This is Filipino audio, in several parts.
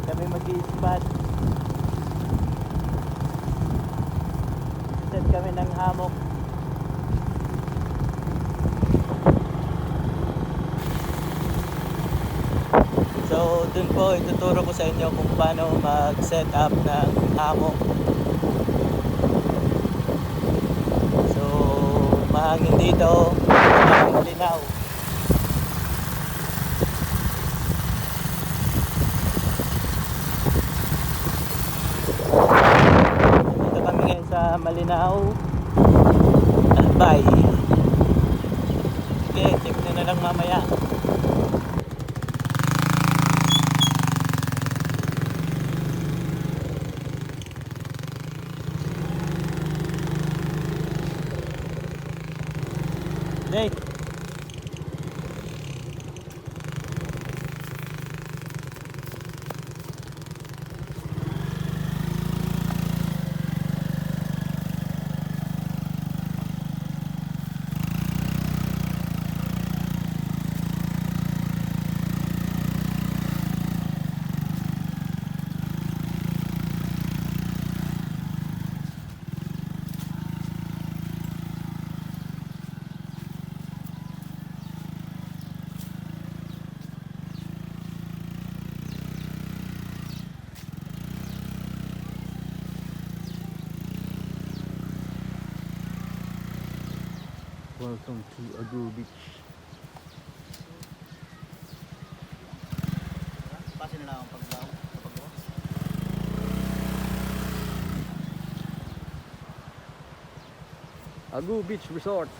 Kami mag-i-spot. Set kami ng hammock. So dun po ituturo ko sa inyo kung paano mag-set up ng hammock. So mahangin dito, Malinao. Sa Malinao, Albay. Okay, check nyo na lang mamaya. Okay. Welcome to UpAgoho Beach. Pasin na lang ang paglaw. UpAgoho Beach Resort.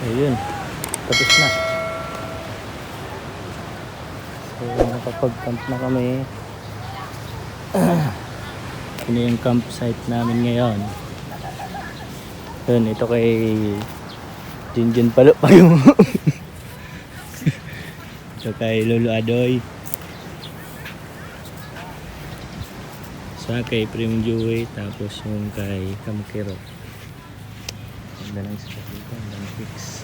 So yun, tapos na. So nakapag-camp na kami. Ito yung campsite namin ngayon. Yun, ito kay Jinjin Palo pa yung ito kay Lolo Adoy. Sa kay Primo Joey. Tapos yung kay Kamukiro. Ganda lang sila dito. Ganda fix.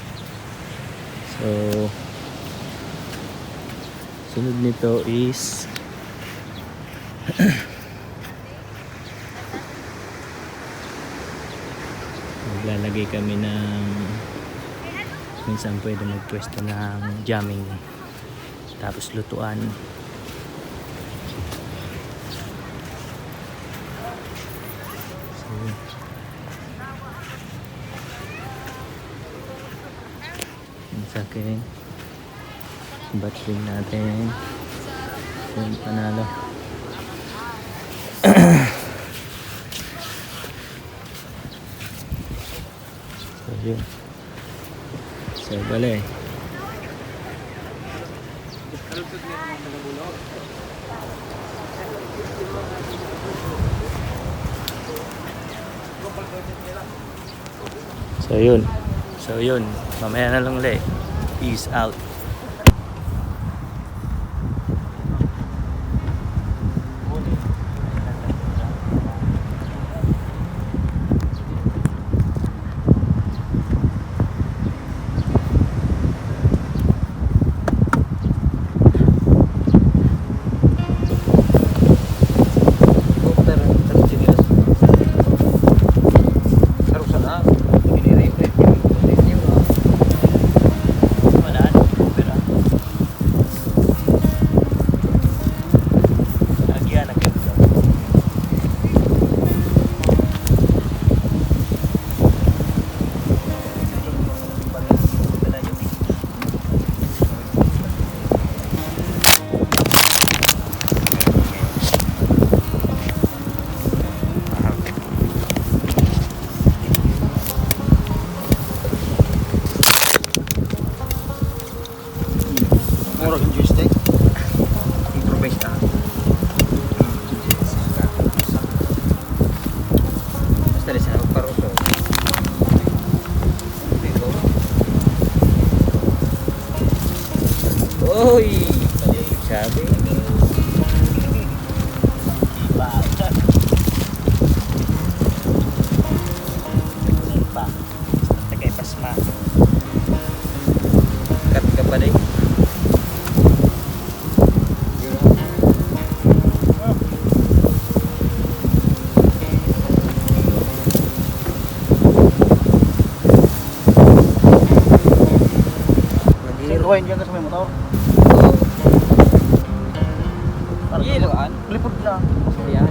So sunod nito is maglalagay kami ng kung saan pwede magpwesto ng jamming, tapos lutuan. So sa akin battery natin yung panalo. So yun, so bale so yun mamaya na lang ulit. Peace out. Oy, sabi iba pa tagay pasma kat ka pa rin. Kuhain dyan sa may motor. Parang lipod na. Ayan.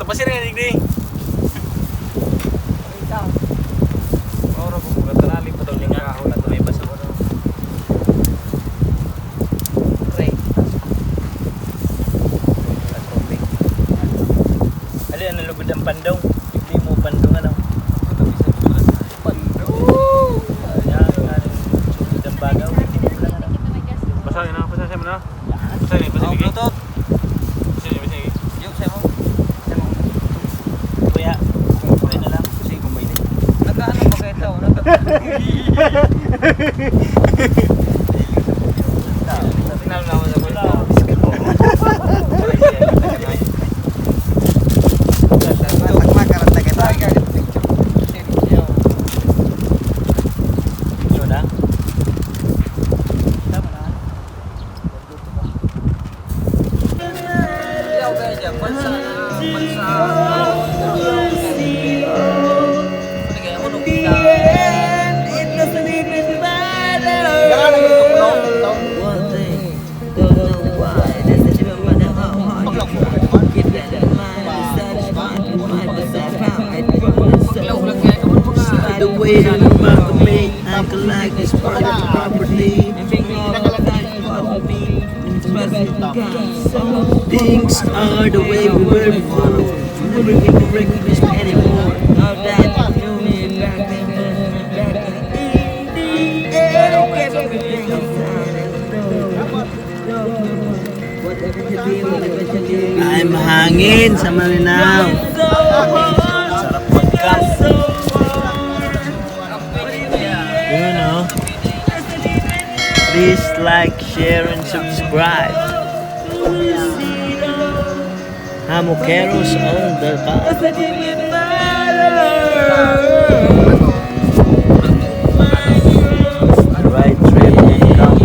Pasir nga digdi. Ora ko bukan tanali pa daw ning kahon at may basa ko. Pre. Ali ano lugod ang pandaw. Digdi mo pandong ano. Pandaw. Ayan nga lugod ang bagaw. Basahin na, basahin mo na. Basahin, basahin. Bluetooth. Basahin, basahin. Yung sayo mo. Kuya, kuya na lang. Kasi kumbay din. Nagkaano pa kayo ito? Nagkaano sa kuya ito? Yun na. clear about the mate. I can like this private property. Things are the way we were before. Never give a recognition anymore. Now that you knew me back then, back in the air, kept everything inside and I'm hangin sa Malinao. Sarap mag-camp. Yun, oh. Please like, share, and subscribe. Hammoceros on the path. Right trip and come.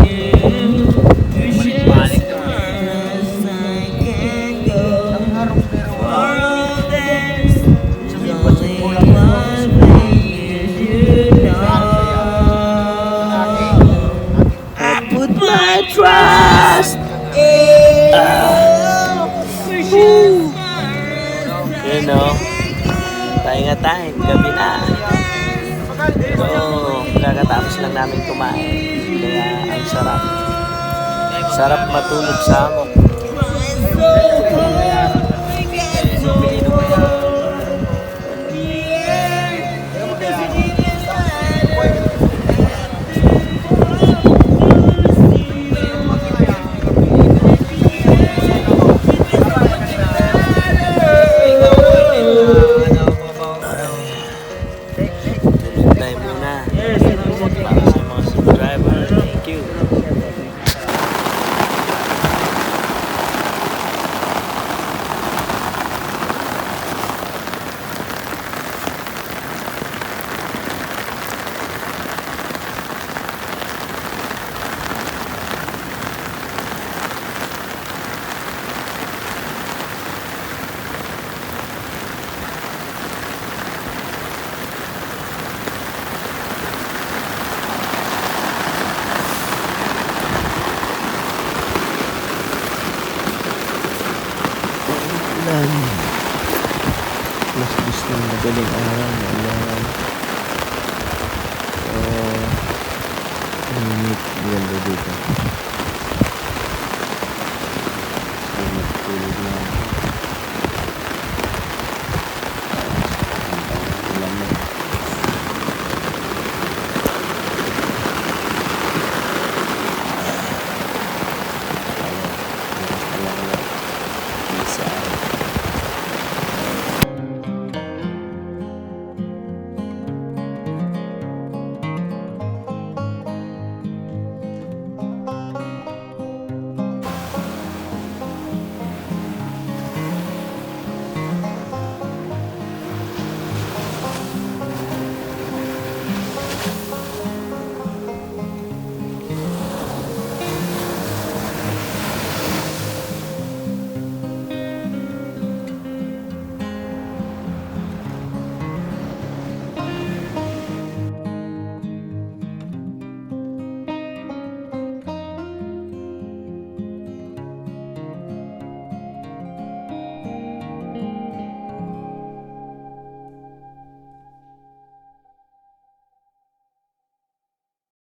I put my trust in you know, pahinga-time, gabi na. So, kakatapos lang namin kumain. Kaya ang sarap. Sarap matulog sa hammock. Tayo muna. Para sa mga subscriber. Thank you. Mas gusto ng madaling araw na ulan. So, init ganda dito. So, matulog na.